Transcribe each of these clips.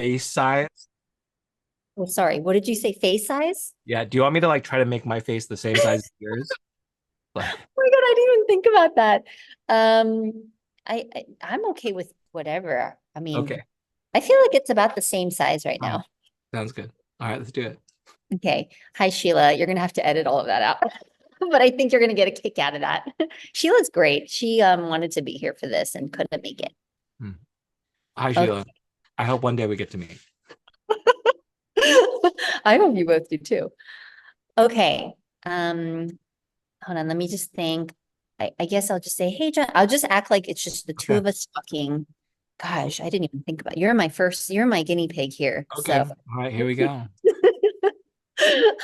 face size. Oh, sorry. What did you say? Face size? Yeah. Do you want me to like try to make my face the same size as yours? Like, Oh my God, I didn't even think about that. I'm okay with whatever. I mean, okay. I feel like it's about the same size right All right. now. Sounds good. All right, let's do it. Okay. Hi, Sheila. You're gonna have to edit all of that out. But I think you're gonna get a kick out of that. Sheila's great. She wanted to be here for this and couldn't make it. Hmm. Hi, Sheila. Okay. I hope one day we get to meet. I hope you both do too. Okay. Um, Hold on, let me just think. I guess I'll just say, hey, John, I'll just act like it's just the two Okay. of us talking. Gosh, I didn't even think about it. You're my guinea pig here. Okay. So, All right, here we go.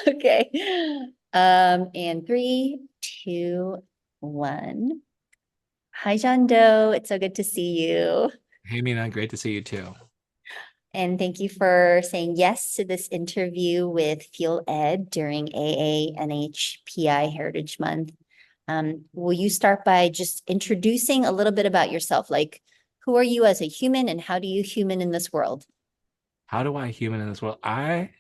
okay. And three, two, one. Hi, John Doe. It's so good to see you. Hey, Mina, great to see you too. And thank you for saying yes to this interview with FuelEd during AANHPI Heritage Month. Will you start by just introducing a little bit about yourself? Like, who are you as a human and how do you human in this world? How do I human in this world? I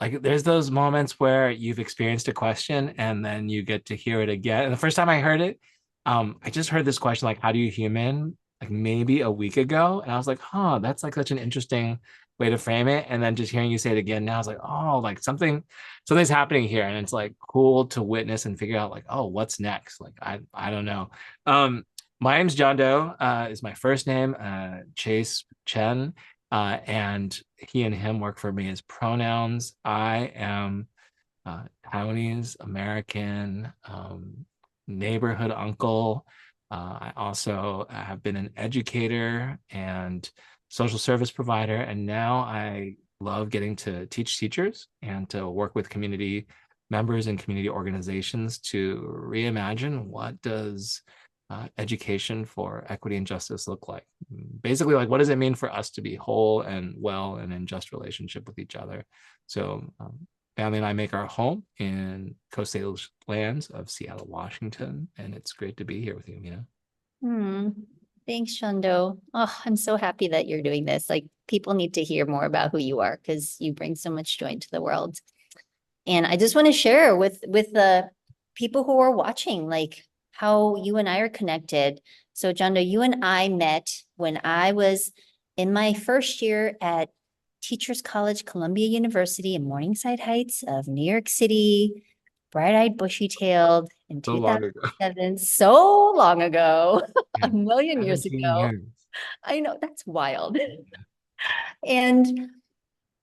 like there's those moments where you've experienced a question and then you get to hear it again. And the first time I heard it, I just heard this question like, how do you human? Like maybe a week ago. And I was like, huh, that's like such an interesting way to frame it. And then just hearing you say it again now, I was like, oh, like something's happening here. And it's like cool to witness and figure out like, oh, what's next? Like I don't know. Um, my name's John Doe, is my first name, Chase Chen. And he and him work for me as pronouns. I am Taiwanese American, neighborhood uncle. I also have been an educator and social service provider, and now I love getting to teach teachers and to work with community members and community organizations to reimagine what does education for equity and justice look like. Basically, like what does it mean for us to be whole and well and in just relationship with each other? So family and I make our home in Coast Salish lands of Seattle, Washington, and it's great to be here with you, Mina. Hmm. Thanks, Shondo. Oh, I'm so happy that you're doing this. Like, people need to hear more about who you are because you bring so much joy to the world. And I just want to share with the people who are watching, like how you and I are connected. So, Jondo, you and I met when I was in my first year at Teachers College, Columbia University in Morningside Heights of New York City, bright-eyed, bushy-tailed in So long ago. 2007, so long ago, Yeah. a million years 17 ago. years. I know that's wild. And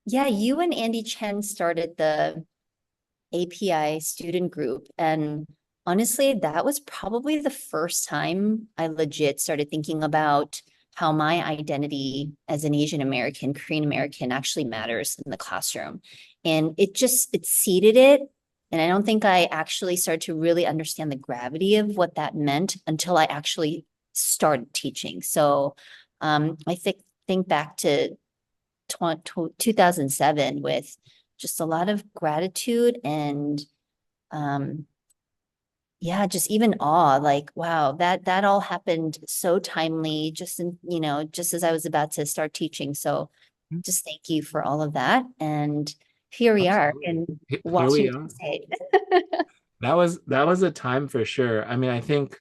yeah, you and Andy Chen started the API student group. And honestly, that was probably the first time I legit started thinking about how my identity as an Asian American, Korean American actually matters in the classroom. And it seeded it. And I don't think I actually started to really understand the gravity of what that meant until I actually started teaching. So I think back to 2007 with just a lot of gratitude and um yeah, just even awe, like wow, that all happened so timely, just in, just as I was about to start teaching. So just thank you for all of that. And here we are Absolutely. in Here we Washington are. State. That was a time for sure. I mean, I think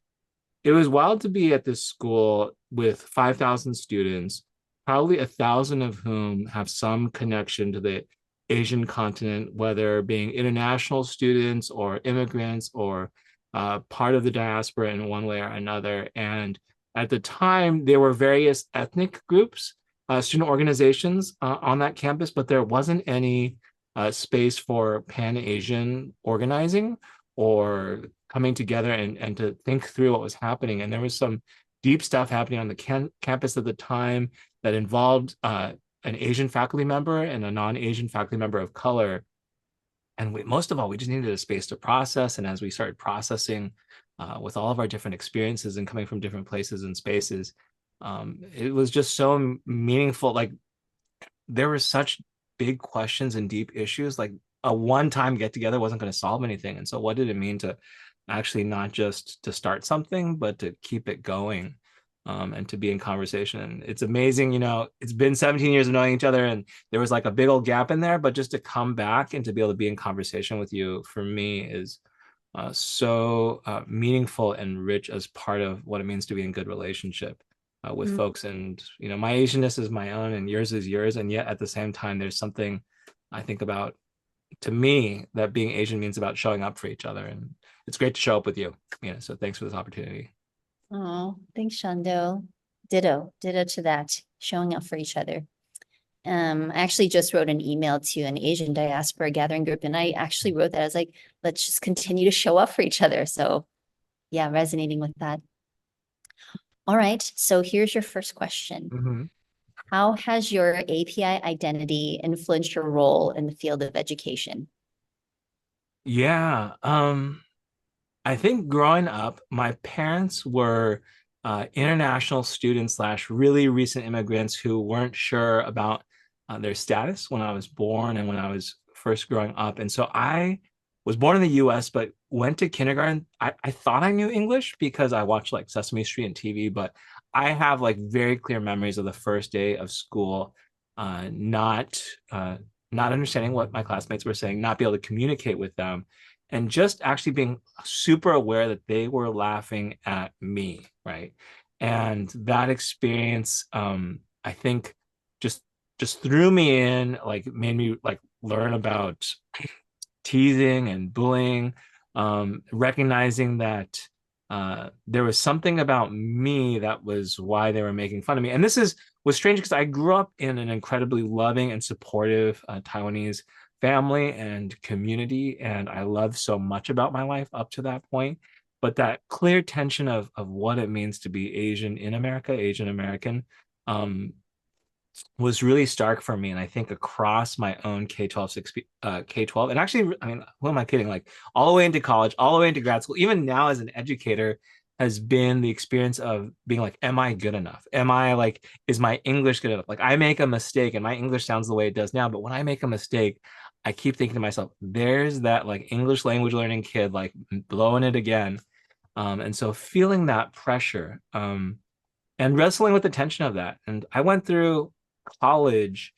it was wild to be at this school with 5,000 students, probably 1,000 of whom have some connection to the Asian continent, whether being international students or immigrants or part of the diaspora in one way or another. And at the time, there were various ethnic groups, student organizations on that campus, but there wasn't any space for Pan-Asian organizing or coming together and to think through what was happening. And there was some deep stuff happening on the campus at the time that involved an Asian faculty member and a non-Asian faculty member of color. And most of all, we just needed a space to process. And as we started processing with all of our different experiences and coming from different places and spaces, it was just so meaningful. Like there were such big questions and deep issues. Like a one-time get together wasn't going to solve anything. And so what did it mean to actually not just to start something, but to keep it going? and to be in conversation. And it's amazing, it's been 17 years of knowing each other, and there was like a big old gap in there, but just to come back and to be able to be in conversation with you for me is so meaningful and rich as part of what it means to be in good relationship with Mm. folks. And my Asianness is my own, and yours is yours, and yet at the same time, there's something I think about, to me, that being Asian means about showing up for each other, and it's great to show up with you. So thanks for this opportunity. Oh, thanks, Jondou. Ditto to that, showing up for each other. I actually just wrote an email to an Asian diaspora gathering group, and I actually wrote that. I was like, let's just continue to show up for each other. So yeah, resonating with that. All right, so here's your first question. Mm-hmm. How has your API identity influenced your role in the field of education? Yeah. I think growing up, my parents were international students slash really recent immigrants who weren't sure about their status when I was born and when I was first growing up. And so I was born in the US, but went to kindergarten. I thought I knew English because I watched like Sesame Street and TV, but I have like very clear memories of the first day of school, not not understanding what my classmates were saying, not be able to communicate with them, and just actually being super aware that they were laughing at me, right? And that experience, I think, just threw me in, like made me like learn about teasing and bullying, recognizing that there was something about me that was why they were making fun of me. And this was strange because I grew up in an incredibly loving and supportive Taiwanese family and community, and I loved so much about my life up to that point. But that clear tension of what it means to be Asian in America, Asian American, um, was really stark for me. And I think across my own K-12, K-12, and actually, I mean, who am I kidding? Like all the way into college, all the way into grad school, even now as an educator, has been the experience of being like, am I good enough? Am I like, is my English good enough? Like I make a mistake and my English sounds the way it does now, but when I make a mistake, I keep thinking to myself, there's that like English language learning kid like blowing it again. And so feeling that pressure, and wrestling with the tension of that. And I went through college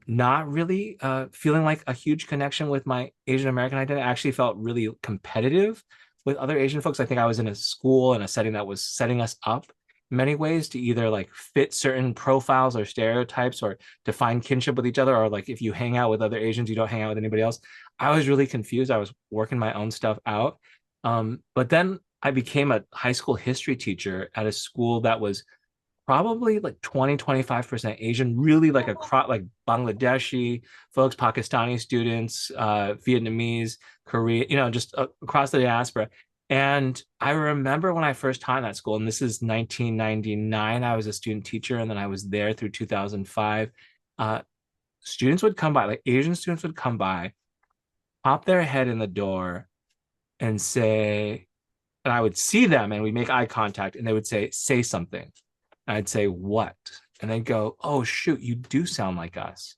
not really feeling like a huge connection with my Asian American identity. I actually felt really competitive with other Asian folks. I think I was in a school in a setting that was setting us up in many ways to either like fit certain profiles or stereotypes or to find kinship with each other, or like if you hang out with other Asians, you don't hang out with anybody else. I was really confused. I was working my own stuff out. But then I became a high school history teacher at a school that was probably like 20-25% Asian, really like like Bangladeshi folks, Pakistani students, Vietnamese, Korea, just across the diaspora. And I remember when I first taught in that school, and this is 1999, I was a student teacher, and then I was there through 2005. Uh, Students would come by, like Asian students would come by, pop their head in the door and say, and I would see them and we'd make eye contact and they would say something. I'd say, what? And they'd go, oh, shoot, you do sound like us.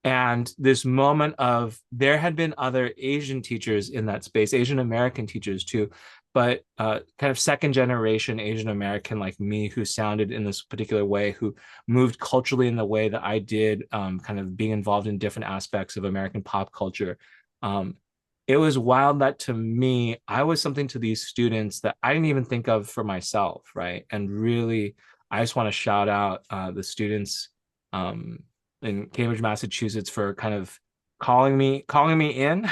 And this moment of there had been other Asian teachers in that space, Asian American teachers too, but kind of second generation Asian American like me who sounded in this particular way, who moved culturally in the way that I did, kind of being involved in different aspects of American pop culture. It was wild that to me, I was something to these students that I didn't even think of for myself, right? And really, I just want to shout out the students in Cambridge, Massachusetts, for kind of calling me in,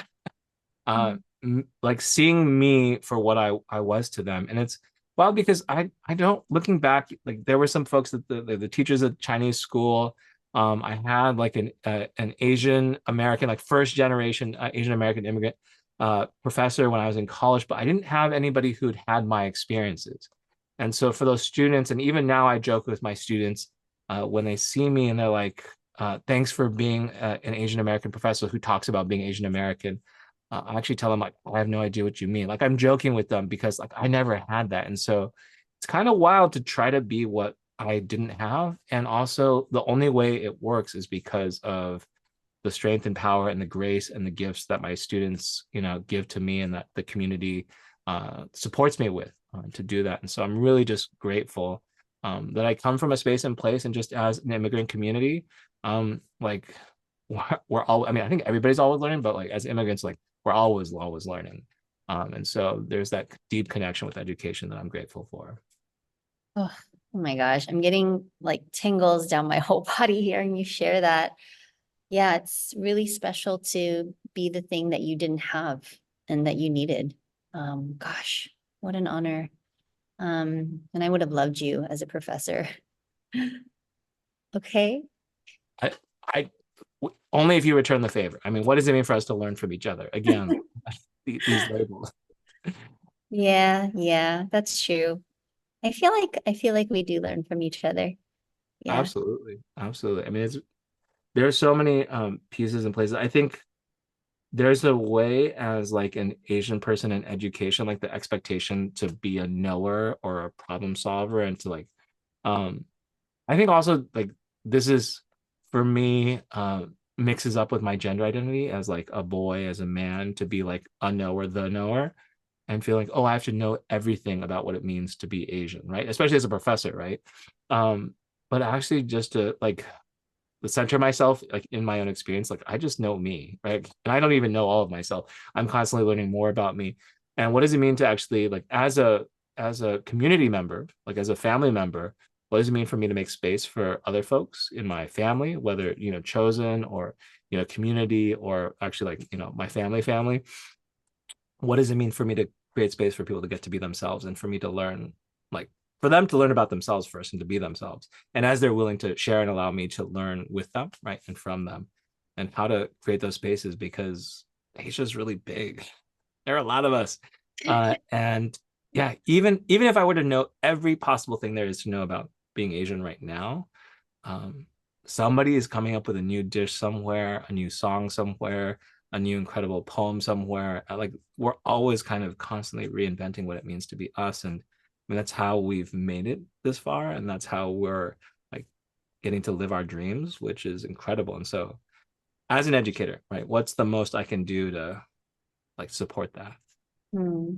like seeing me for what I was to them. And it's wild because I don't, looking back, like there were some folks that the teachers at Chinese school. I had like an Asian American, like first generation Asian American immigrant professor when I was in college, but I didn't have anybody who'd had my experiences. And so for those students, and even now I joke with my students when they see me and they're like, thanks for being an Asian American professor who talks about being Asian American. I actually tell them like, I have no idea what you mean. Like I'm joking with them because like I never had that. And so it's kind of wild to try to be what I didn't have. And also the only way it works is because of the strength and power and the grace and the gifts that my students, give to me, and that the community supports me with to do that. And so I'm really just grateful that I come from a space and place, and just as an immigrant community, like we're all, I mean, I think everybody's always learning, but like as immigrants, like we're always learning. And so there's that deep connection with education that I'm grateful for. Oh, oh my gosh, I'm getting like tingles down my whole body hearing you share that. Yeah, it's really special to be the thing that you didn't have and that you needed. Gosh, what an honor. And I would have loved you as a professor. Okay. I, I only if you return the favor. I mean, what does it mean for us to learn from each other? Again, these labels. Yeah, yeah, that's true. I feel like we do learn from each other. Yeah. Absolutely, absolutely. I mean, there's so many pieces and places. I think there's a way as like an Asian person in education, like the expectation to be a knower or a problem solver, and to like um I think also like this is for me mixes up with my gender identity as like a boy, as a man, to be like a knower, the knower, and feel like, oh, I have to know everything about what it means to be Asian, right? Especially as a professor, right? Um, but actually just to like the center myself, like in my own experience, like I just know me, right? And I don't even know all of myself. I'm constantly learning more about me. And what does it mean to actually like as a community member, like as a family member, what does it mean for me to make space for other folks in my family, whether chosen or community, or actually like my family? What does it mean for me to create space for people to get to be themselves, and for me to learn, like for them to learn about themselves first and to be themselves, and as they're willing to share and allow me to learn with them, right, and from them, and how to create those spaces, because Asia is really big. There are a lot of us, and yeah, even if I were to know every possible thing there is to know about being Asian right now, um, somebody is coming up with a new dish somewhere, a new song somewhere, a new incredible poem somewhere. Like we're always kind of constantly reinventing what it means to be us, and I mean that's how we've made it this far, and that's how we're like getting to live our dreams, which is incredible. And so, as an educator, right, what's the most I can do to like support that? Hmm.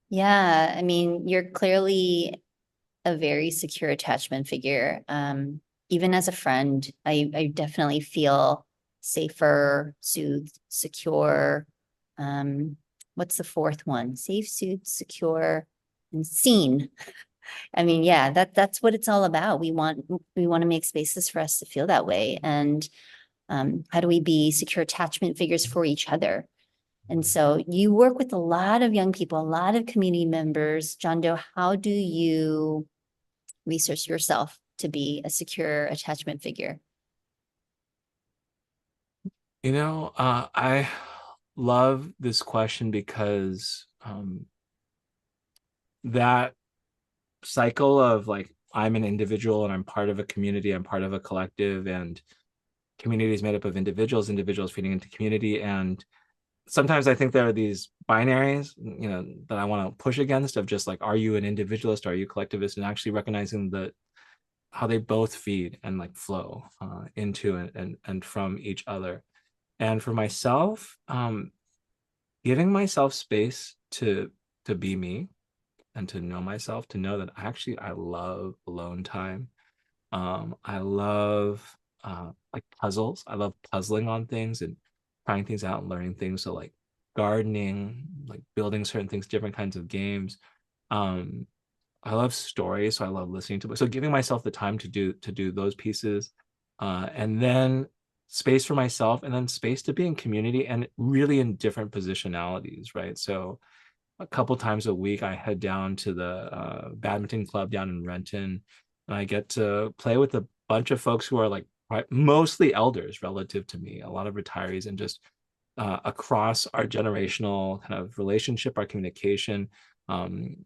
Yeah, I mean, you're clearly a very secure attachment figure. Even as a friend, I definitely feel safer, soothed, secure. Um, what's the fourth one? Safe, soothed, secure, and seen. I mean, yeah, that's what it's all about. We want to make spaces for us to feel that way. And how do we be secure attachment figures for each other? And so you work with a lot of young people, a lot of community members. Jondou, how do you resource yourself to be a secure attachment figure? I love this question because that cycle of like I'm an individual and I'm part of a community, I'm part of a collective, and community is made up of individuals, individuals feeding into community. And sometimes I think there are these binaries, that I want to push against, of just like, are you an individualist? Are you collectivist? And actually recognizing that how they both feed and like flow into and from each other. And for myself, giving myself space to be me and to know myself, to know that actually I love alone time. I love like puzzles. I love puzzling on things and trying things out and learning things. So like gardening, like building certain things, different kinds of games. Um, I love stories, so I love listening to books. So giving myself the time to do those pieces, and then space for myself, and then space to be in community and really in different positionalities, right? So a couple times a week I head down to the badminton club down in Renton, and I get to play with a bunch of folks who are like mostly elders relative to me, a lot of retirees, and just across our generational kind of relationship, our communication.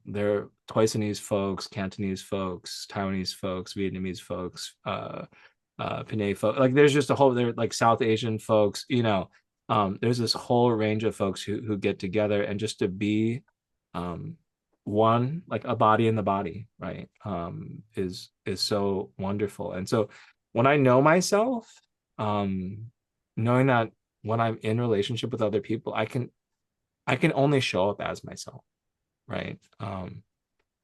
They're Toisanese folks, Cantonese folks, Taiwanese folks, Vietnamese folks, Pinay folks. Like there's just a whole, they're like South Asian folks, there's this whole range of folks who get together, and just to be um one, like a body in the body, right, is so wonderful. And so when I know myself, knowing that when I'm in relationship with other people, I can only show up as myself, right,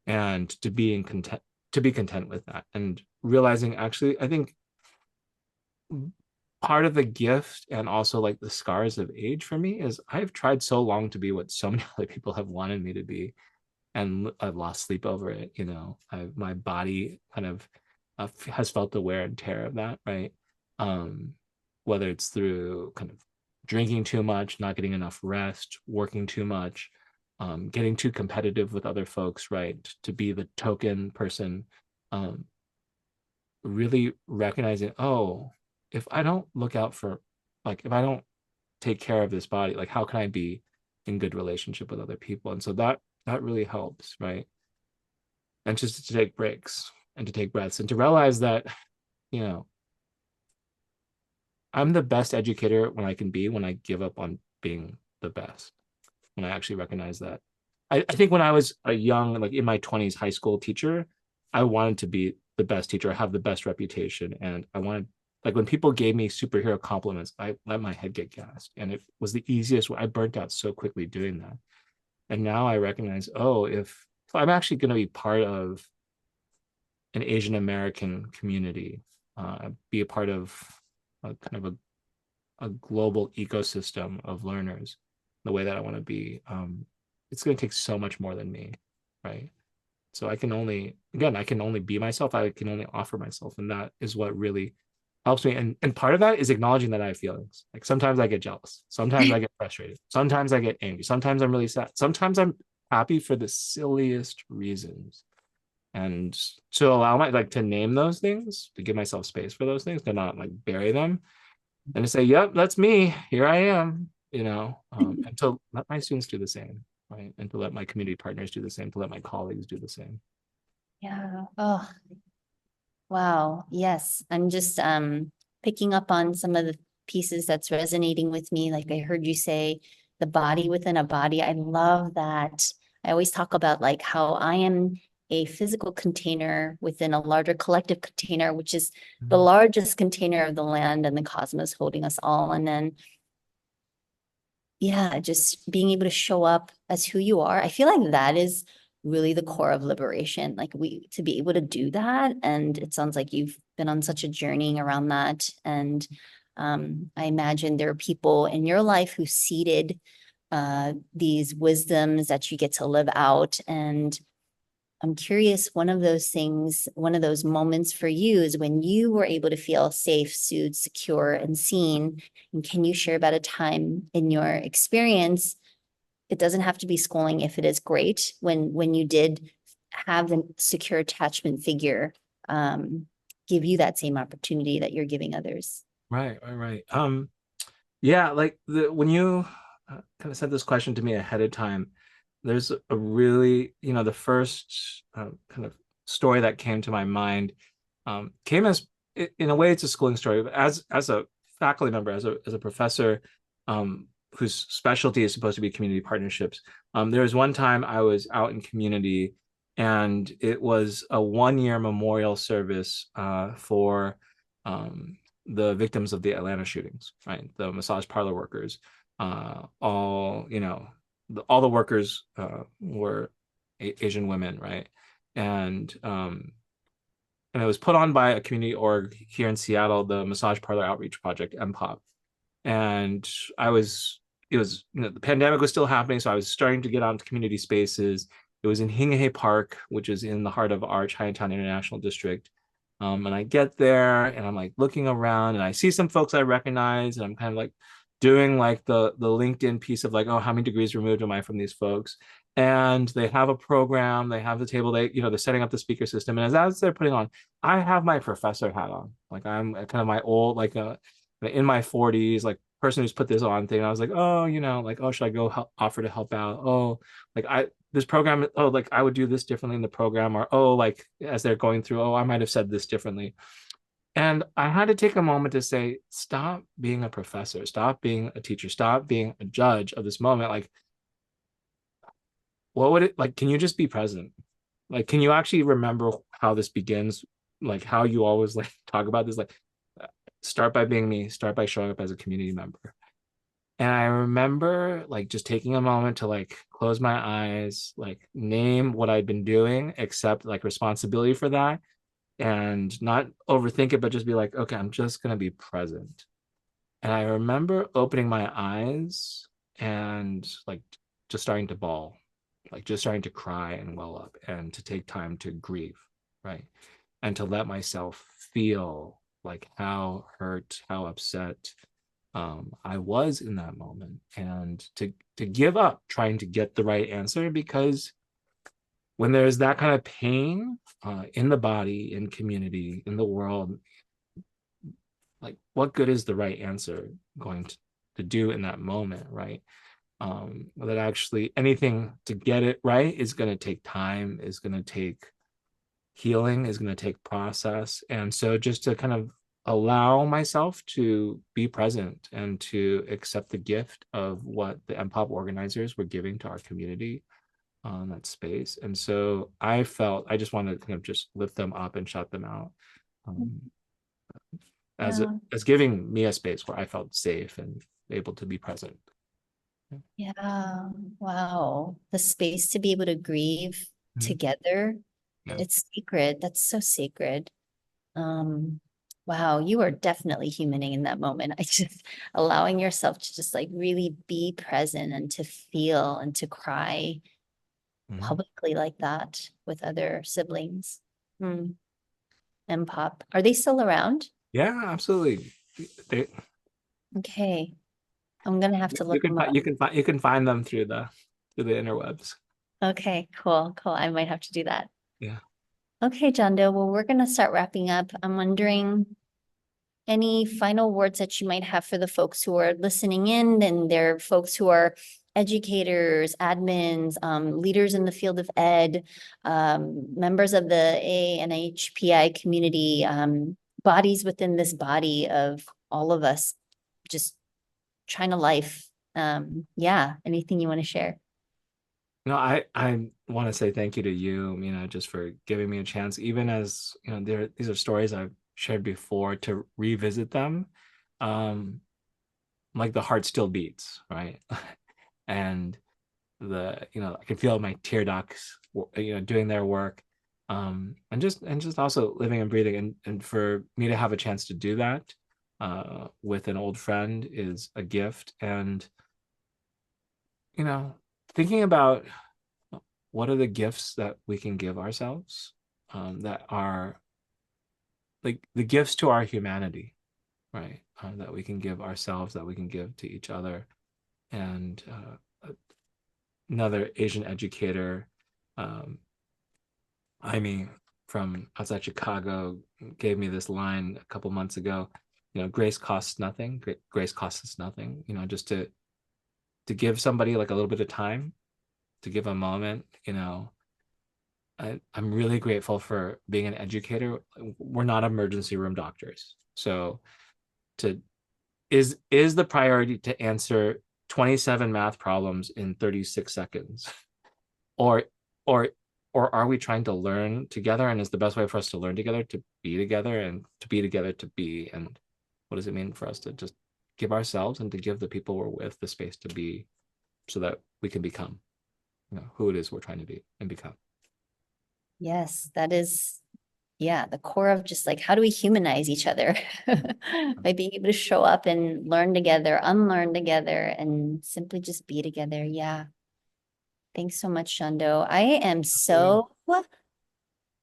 and to be in content to be content with that, and realizing actually, I think part of the gift and also like the scars of age for me is I've tried so long to be what so many other people have wanted me to be, and I've lost sleep over it. My body kind of has felt the wear and tear of that, right? Um, whether it's through kind of drinking too much, not getting enough rest, working too much, getting too competitive with other folks, right? To be the token person, um, really recognizing, oh, if I don't look out for, like, if I don't take care of this body, like, how can I be in good relationship with other people? And so that really helps, right? And just to take breaks and to take breaths and to realize that, you know, I'm the best educator when I can be, when I give up on being the best, when I actually recognize that. I think when I was a young, like in my 20s, high school teacher, I wanted to be the best teacher, have the best reputation. And I wanted, like when people gave me superhero compliments, I let my head get gassed. And it was the easiest way. I burnt out so quickly doing that. And now I recognize, oh, if I'm actually going to be part of an Asian American community, be a part of a kind of a global ecosystem of learners, the way that I want to be, it's going to take so much more than me, right? So I can only, again, I can only be myself. I can only offer myself, and that is what really helps me. And part of that is acknowledging that I have feelings. Like sometimes I get jealous, sometimes I get frustrated, sometimes I get angry, sometimes I'm really sad, sometimes I'm happy for the silliest reasons. And to allow my, like, to name those things, to give myself space for those things, to not like bury them, and to say, yep, that's me, here I am, and to let my students do the same, right? And to let my community partners do the same, to let my colleagues do the same. Yeah. Oh, wow. Yes. I'm just picking up on some of the pieces that's resonating with me. Like I heard you say the body within a body. I love that. I always talk about like how I am a physical container within a larger collective container, which is the Mhm. largest container of the land and the cosmos holding us all. And then yeah, just being able to show up as who you are. I feel like that is really the core of liberation. Like we to be able to do that. And it sounds like you've been on such a journey around that. And I imagine there are people in your life who seeded these wisdoms that you get to live out. And I'm curious, one of those things, one of those moments for you is when you were able to feel safe, soothed, secure, and seen. And can you share about a time in your experience? It doesn't have to be schooling if it is great, when you did have the secure attachment figure give you that same opportunity that you're giving others. Right. Yeah, like when you kind of sent this question to me ahead of time, there's a really, the first kind of story that came to my mind, came as, in a way, it's a schooling story, but as a faculty member, as a professor, whose specialty is supposed to be community partnerships. There was one time I was out in community, and it was a 1 year memorial service for the victims of the Atlanta shootings, right? The massage parlor workers, all the workers were Asian women, right? And and it was put on by a community org here in Seattle, the Massage Parlor Outreach Project, MPOP. And it was, the pandemic was still happening, so I was starting to get onto community spaces. It was in Hinghey Park, which is in the heart of our Chinatown International District. And I get there and I'm like looking around and I see some folks I recognize, and I'm kind of like doing like the LinkedIn piece of like, oh, how many degrees removed am I from these folks? And they have a program, they have the table, they're setting up the speaker system. And as they're putting on, I have my professor hat on. Like I'm kind of my old, like in my 40s, like person who's put this on thing. And I was like, oh, like, oh, should I go offer to help out? Oh, like this program, oh, like I would do this differently in the program, or oh, like as they're going through, oh, I might have said this differently. And I had to take a moment to say, stop being a professor, stop being a teacher, stop being a judge of this moment. Like, what would it like? Can you just be present? Like, can you actually remember how this begins? Like how you always like talk about this, like start by being me, start by showing up as a community member. And I remember like just taking a moment to like close my eyes, like name what I'd been doing, accept like responsibility for that, and not overthink it, but just be like, okay, I'm just gonna be present. And I remember opening my eyes and like just starting to bawl, like just starting to cry and well up and to take time to grieve, right? And to let myself feel like how hurt, how upset I was in that moment, and to give up trying to get the right answer, because when there's that kind of pain in the body, in community, in the world, like what good is the right answer going to do in that moment, right? That actually anything to get it right is going to take time, is going to take healing, is going to take process. And so just to kind of allow myself to be present and to accept the gift of what the MPOP organizers were giving to our community on that space. And so I felt I just wanted to kind of just lift them up and shout them out, um, Yeah. as giving me a space where I felt safe and able to be present. Yeah. Wow. The space to be able to grieve Mhm. together. Yeah. It's sacred. That's so sacred. Um, wow, you are definitely humaning in that moment. I just allowing yourself to just like really be present and to feel and to cry Mhm. publicly like that with other siblings. Hmm. And Pop, are they still around? Yeah, absolutely. They, Okay, I'm gonna have to you look can them find up. you can find them through the interwebs. Okay, cool, cool. I might have to do that. Yeah. Okay, Jondou, well, we're gonna start wrapping up. I'm wondering any final words that you might have for the folks who are listening in, and there are folks who are educators, admins, leaders in the field of ed, members of the AANHPI community, bodies within this body of all of us just trying to life. Yeah, anything you want to share? No, I want to say thank you to you, just for giving me a chance, even as, these are stories I've shared before, to revisit them. Um, like the heart still beats, right? And I can feel my tear ducts, doing their work. And just also living and breathing, and for me to have a chance to do that with an old friend is a gift. And you know, thinking about what are the gifts that we can give ourselves, that are like the gifts to our humanity, right? That we can give ourselves, that we can give to each other. And another Asian educator, um, I mean, from outside Chicago, gave me this line a couple months ago. Grace costs nothing. Grace costs us nothing. Just to give somebody like a little bit of time, to give a moment. I'm really grateful for being an educator. We're not emergency room doctors, so to is the priority to answer 27 math problems in 36 seconds, or or or are we trying to learn together, and is the best way for us to learn together to be together, and to be together to be? And what does it mean for us to just give ourselves and to give the people we're with the space to be, so that we can become, who it is we're trying to be and become. Yes, that is, yeah, the core of just like how do we humanize each other by being able to show up and learn together, unlearn together, and simply just be together. Yeah. Thanks so much, Shando. I am so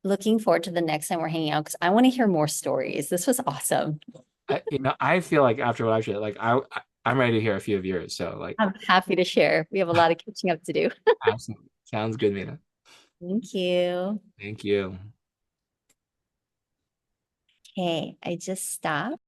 looking forward to the next time we're hanging out because I want to hear more stories. This was awesome. I feel like after what I've shared, like I'm ready to hear a few of yours. So like, I'm happy to share. We have a lot of catching up to do. absolutely. Sounds good, Mina. Thank you. Thank you. Okay, I just stopped.